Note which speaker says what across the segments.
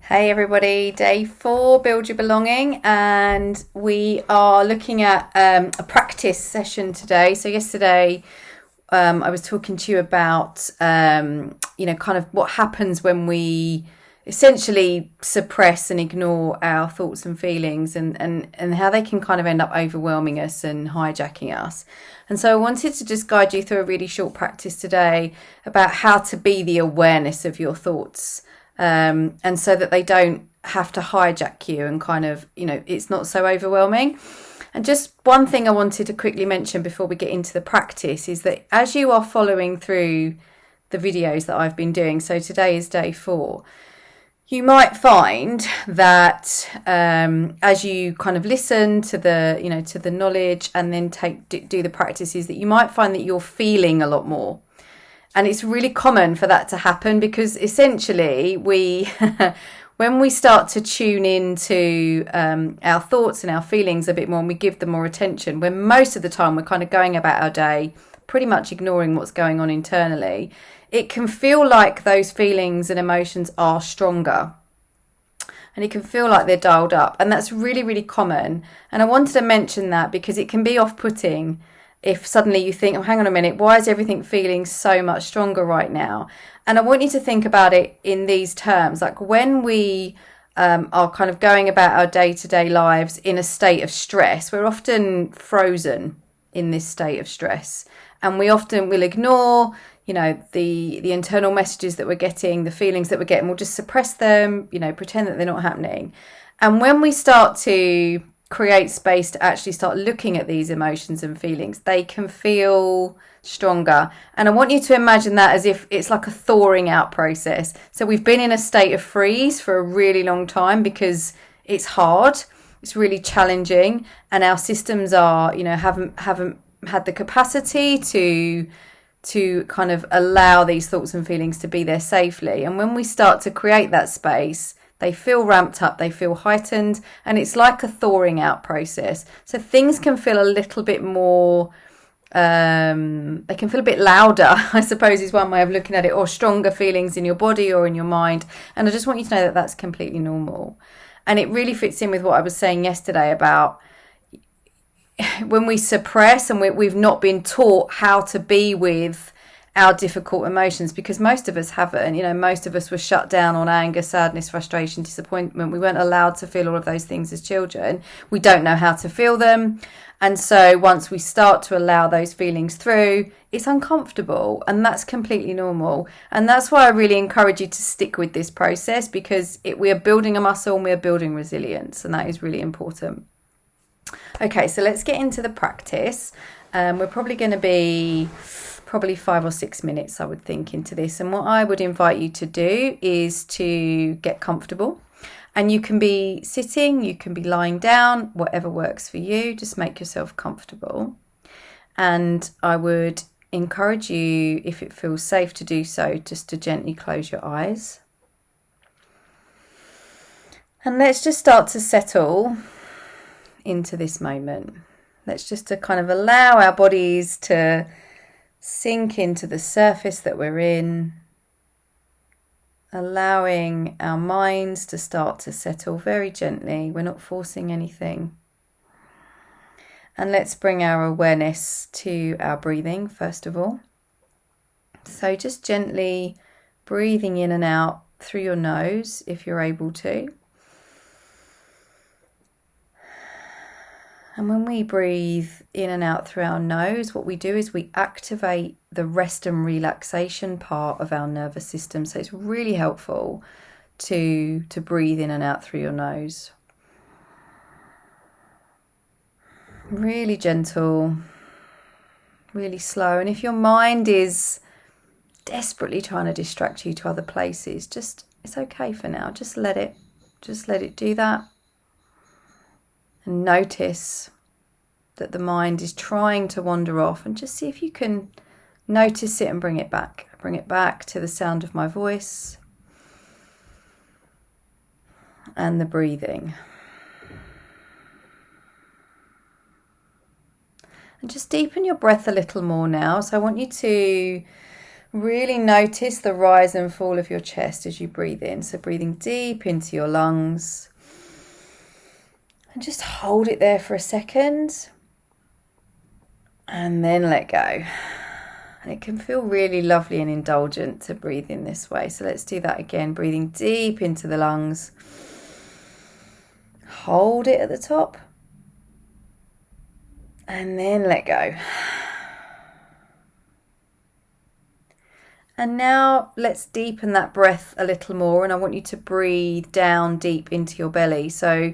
Speaker 1: Hey everybody, day 4, Build Your Belonging, and we are looking at a practice session today. So yesterday I was talking to you about, kind of what happens when we essentially suppress and ignore our thoughts and feelings and how they can kind of end up overwhelming us and hijacking us. And so I wanted to just guide you through a really short practice today about how to be the awareness of your thoughts. And so that they don't have to hijack you and kind of, it's not so overwhelming. And just one thing I wanted to quickly mention before we get into the practice is that as you are following through the videos that I've been doing, so today is day 4, you might find that as you kind of listen to the knowledge and then do the practices, that you might find that you're feeling a lot more. And it's really common for that to happen because essentially when we start to tune into our thoughts and our feelings a bit more and we give them more attention, when most of the time we're kind of going about our day pretty much ignoring what's going on internally, it can feel like those feelings and emotions are stronger. And it can feel like they're dialed up. And that's really, really common. And I wanted to mention that because it can be off-putting if suddenly you think, oh, hang on a minute, why is everything feeling so much stronger right now? And I want you to think about it in these terms. Like when we are kind of going about our day-to-day lives in a state of stress, we're often frozen in this state of stress. And we often will ignore, the internal messages that we're getting, the feelings that we're getting. We'll just suppress them, pretend that they're not happening. And when we start to create space to actually start looking at these emotions and feelings, they can feel stronger. And I want you to imagine that as if it's like a thawing out process. So we've been in a state of freeze for a really long time because it's hard, it's really challenging, and our systems are, haven't had the capacity to kind of allow these thoughts and feelings to be there safely. And when we start to create that space, they feel ramped up, they feel heightened, and it's like a thawing out process. So things can feel a little bit more, they can feel a bit louder, I suppose is one way of looking at it, or stronger feelings in your body or in your mind. And I just want you to know that that's completely normal. And it really fits in with what I was saying yesterday about when we suppress and we've not been taught how to be with our difficult emotions, because most of us haven't. Most of us were shut down on anger, sadness, frustration, disappointment. We weren't allowed to feel all of those things as children. We don't know how to feel them. And so once we start to allow those feelings through, it's uncomfortable, and that's completely normal. And that's why I really encourage you to stick with this process, because we are building a muscle and we are building resilience, and that is really important. Okay, so let's get into the practice. We're probably going to be 5 or 6 minutes, I would think, into this. And what I would invite you to do is to get comfortable. And you can be sitting, you can be lying down, whatever works for you. Just make yourself comfortable. And I would encourage you, if it feels safe to do so, just to gently close your eyes. And let's just start to settle into this moment. Let's just to kind of allow our bodies to sink into the surface that we're in, allowing our minds to start to settle very gently. We're not forcing anything. And let's bring our awareness to our breathing first of all. So just gently breathing in and out through your nose if you're able to. And when we breathe in and out through our nose, what we do is we activate the rest and relaxation part of our nervous system. So it's really helpful to breathe in and out through your nose. Really gentle, really slow. And if your mind is desperately trying to distract you to other places, it's okay for now. Just let it do that. And notice that the mind is trying to wander off, and just see if you can notice it and bring it back. Bring it back to the sound of my voice and the breathing. And just deepen your breath a little more now. So I want you to Really notice the rise and fall of your chest as you breathe in. So breathing deep into your lungs. And just hold it there for a second. And then let go. And it can feel really lovely and indulgent to breathe in this way. So let's do that again. Breathing deep into the lungs. Hold it at the top. And then let go. And now let's deepen that breath a little more. And I want you to breathe down deep into your belly. So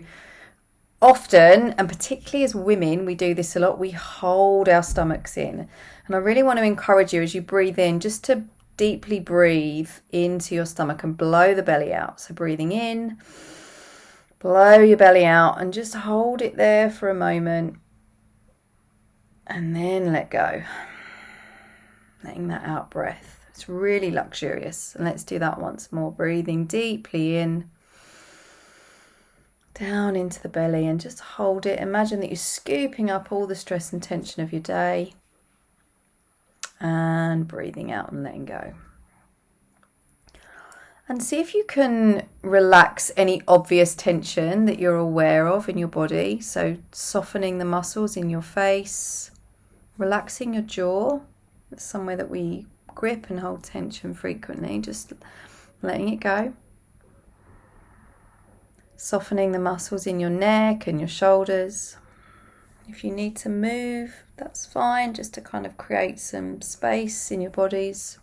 Speaker 1: often, and particularly as women, we do this a lot, we hold our stomachs in. And I really want to encourage you as you breathe in, just to deeply breathe into your stomach and blow the belly out. So breathing in, blow your belly out, and just hold it there for a moment. And then let go. Letting that out breath. It's really luxurious. And let's do that once more. Breathing deeply in, down into the belly, and just hold it. Imagine that you're scooping up all the stress and tension of your day. And breathing out and letting go. And see if you can relax any obvious tension that you're aware of in your body. So softening the muscles in your face, relaxing your jaw. That's somewhere that we grip and hold tension frequently, just letting it go. Softening the muscles in your neck and your shoulders. If you need to move, that's fine, just to kind of create some space in your bodies.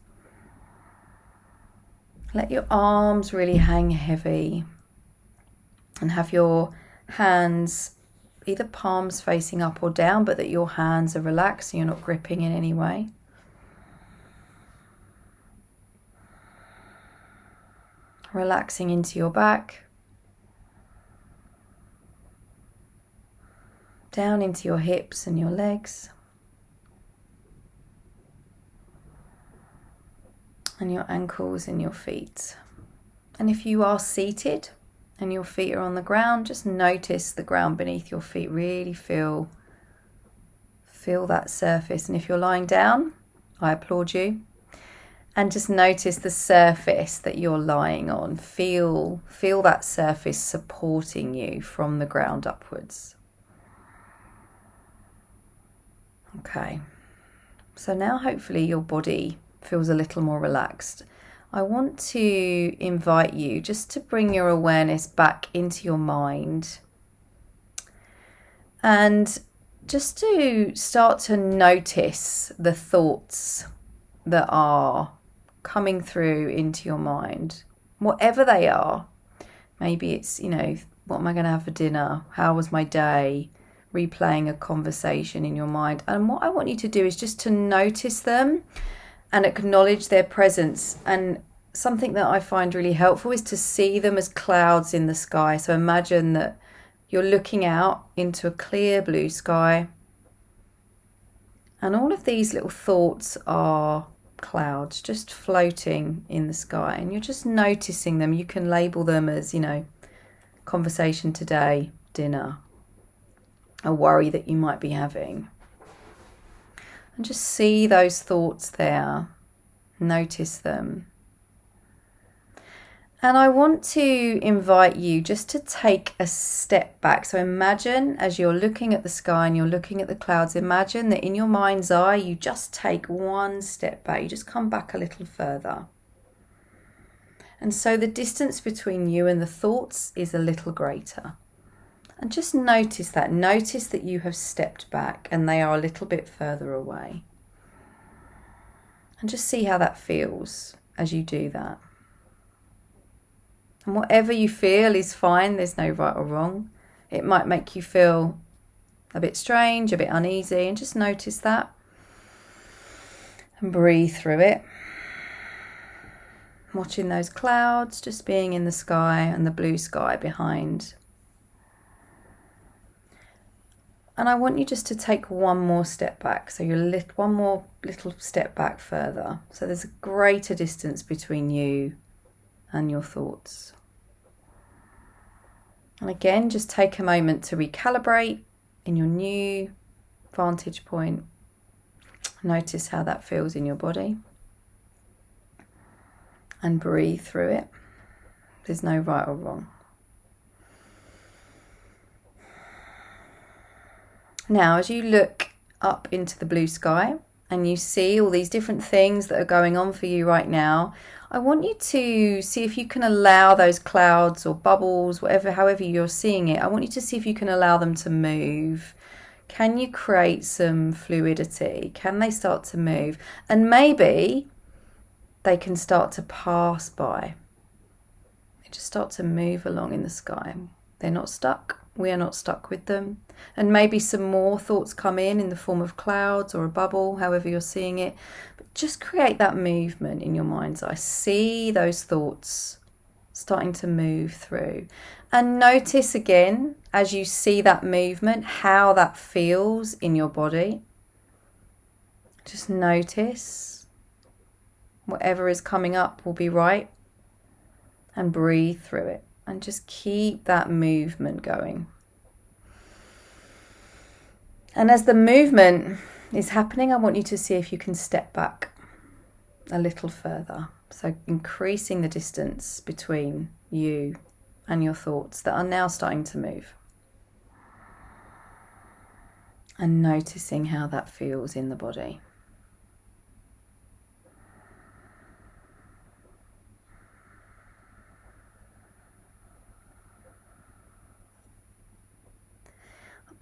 Speaker 1: Let your arms really hang heavy and have your hands either palms facing up or down, but that your hands are relaxed and you're not gripping in any way. Relaxing into your back, down into your hips and your legs, and your ankles and your feet. And if you are seated and your feet are on the ground, just notice the ground beneath your feet. Really feel that surface. And if you're lying down, I applaud you. And just notice the surface that you're lying on. Feel that surface supporting you from the ground upwards. Okay. So now hopefully your body feels a little more relaxed. I want to invite you just to bring your awareness back into your mind. And just to start to notice the thoughts that are coming through into your mind, whatever they are. Maybe it's, what am I going to have for dinner? How was my day? Replaying a conversation in your mind. And what I want you to do is just to notice them and acknowledge their presence. And something that I find really helpful is to see them as clouds in the sky. So imagine that you're looking out into a clear blue sky. And all of these little thoughts are clouds just floating in the sky, and you're just noticing them. You can label them as, conversation today, dinner, a worry that you might be having. And just see those thoughts there. Notice them. And I want to invite you just to take a step back. So imagine as you're looking at the sky and you're looking at the clouds, imagine that in your mind's eye, you just take one step back. You just come back a little further. And so the distance between you and the thoughts is a little greater. And just notice that. Notice that you have stepped back and they are a little bit further away. And just see how that feels as you do that. And whatever you feel is fine. There's no right or wrong. It might make you feel a bit strange, a bit uneasy, and just notice that. And breathe through it. Watching those clouds, just being in the sky and the blue sky behind. And I want you just to take one more step back. So you're one more little step back further. So there's a greater distance between you and your thoughts. And again, just take a moment to recalibrate in your new vantage point. Notice how that feels in your body. and breathe through it. There's no right or wrong. Now, as you look up into the blue sky and you see all these different things that are going on for you right now, I want you to see if you can allow those clouds or bubbles, however you're seeing it, I want you to see if you can allow them to move. Can you create some fluidity? Can they start to move? And maybe they can start to pass by. They just start to move along in the sky. They're not stuck. We are not stuck with them. And maybe some more thoughts come in the form of clouds or a bubble, however you're seeing it. But just create that movement in your mind's eye. See those thoughts starting to move through. And notice again, as you see that movement, how that feels in your body. Just notice. Whatever is coming up will be right. And breathe through it. And just keep that movement going. And as the movement is happening, I want you to see if you can step back a little further. So increasing the distance between you and your thoughts that are now starting to move. And noticing how that feels in the body.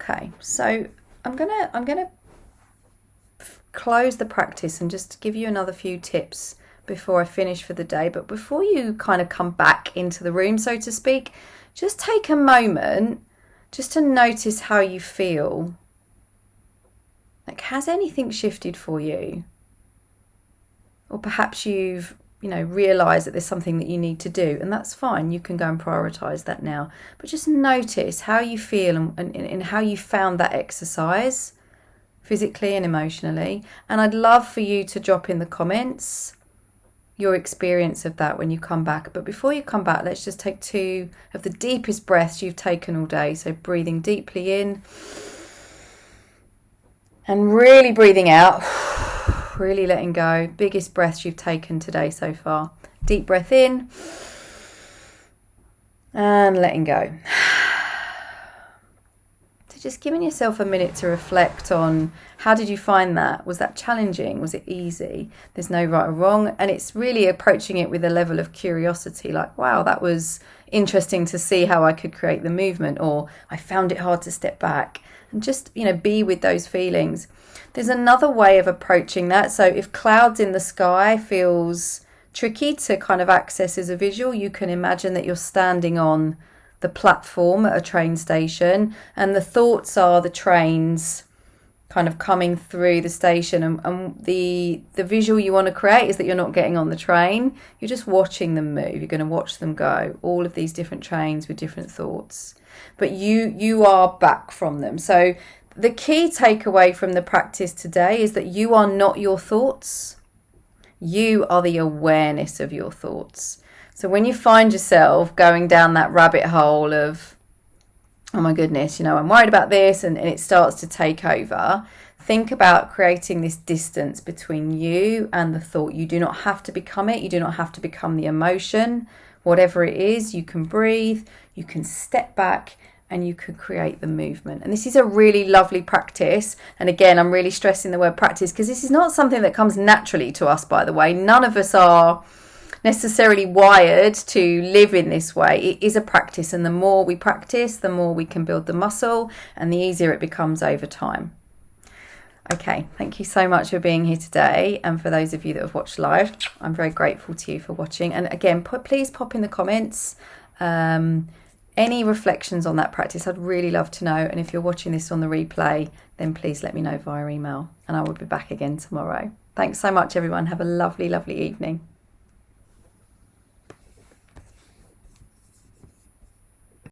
Speaker 1: Okay, so I'm gonna close the practice and just give you another few tips before I finish for the day. But before you kind of come back into the room, so to speak, just take a moment just to notice how you feel. Like, has anything shifted for you? Or perhaps you've realise that there's something that you need to do, and that's fine. You can go and prioritise that now. But just notice how you feel and how you found that exercise, physically and emotionally. And I'd love for you to drop in the comments your experience of that when you come back. But before you come back, let's just take 2 of the deepest breaths you've taken all day. So breathing deeply in and really breathing out. Really letting go. Biggest breaths you've taken today so far. Deep breath in and letting go. So just giving yourself a minute to reflect on, how did you find that? Was that challenging? Was it easy? There's no right or wrong. And it's really approaching it with a level of curiosity, like, wow, that was interesting to see how I could create the movement, or I found it hard to step back. And just, be with those feelings. There's another way of approaching that. So if clouds in the sky feels tricky to kind of access as a visual, you can imagine that you're standing on the platform at a train station, and the thoughts are the trains kind of coming through the station, and the visual you want to create is that you're not getting on the train, you're just watching them move. You're going to watch them go, all of these different trains with different thoughts, but you are back from them. So the key takeaway from the practice today is that you are not your thoughts. You are the awareness of your thoughts. So when you find yourself going down that rabbit hole of, oh my goodness, I'm worried about this, and it starts to take over, think about creating this distance between you and the thought. You do not have to become it. You do not have to become the emotion. Whatever it is, you can breathe, you can step back, and you can create the movement. And this is a really lovely practice. And again, I'm really stressing the word practice because this is not something that comes naturally to us, by the way. None of us are necessarily wired to live in this way. It is a practice, and the more we practice, the more we can build the muscle, and the easier it becomes over time. Okay, thank you so much for being here today, and for those of you that have watched live, I'm very grateful to you for watching. And again, please pop in the comments any reflections on that practice. I'd really love to know. And if you're watching this on the replay, then please let me know via email, and I will be back again tomorrow. Thanks so much, everyone. Have a lovely, lovely evening.